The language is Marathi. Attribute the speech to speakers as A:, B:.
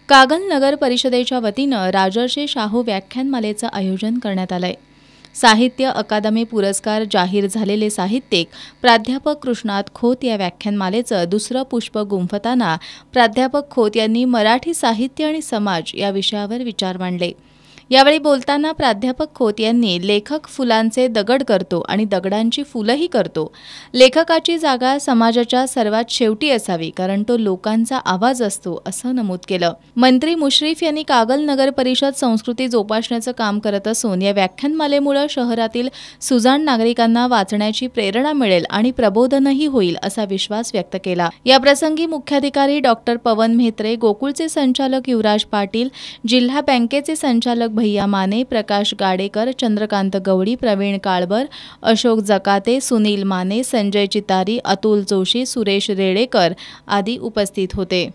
A: कागल नगर परिषदेच्या वतीनं राजर्षी शाहू व्याख्यानमालेचं आयोजन करण्यात आलंय। साहित्य अकादमी पुरस्कार जाहीर झालेले साहित्यिक प्राध्यापक कृष्णात खोत या व्याख्यानमालेचं दुसरं पुष्प गुंफताना प्राध्यापक खोत यांनी मराठी साहित्य आणि समाज या विषयावर विचार मांडले। यावेळी बोलताना प्राध्यापक खोत यांनी लेखक फुलांचे दगड करतो आणि दगडांची फुलंही करतो। लेखकाची जागा समाजाच्या सर्वात शेवटी असावी, कारण तो लोकांचा आवाज असतो, असं नमूद केलं। मंत्री मुश्रीफ यांनी कागल नगर परिषद संस्कृती जोपासण्याचं काम करत असून या व्याख्यानमालेमुळे शहरातील सुजाण नागरिकांना वाचण्याची प्रेरणा मिळेल आणि प्रबोधनही होईल, असा विश्वास व्यक्त केला। याप्रसंगी मुख्याधिकारी डॉक्टर पवन म्हेत्रे, गोकुळचे संचालक युवराज पाटील, जिल्हा बँकेचे संचालक भैया माने, प्रकाश गाडेकर, चंद्रकांत गवडी, प्रवीण काळबर, अशोक जकाते, सुनील माने, संजय चितारी, अतुल जोशी, सुरेश रेडेकर आदी उपस्थित होते।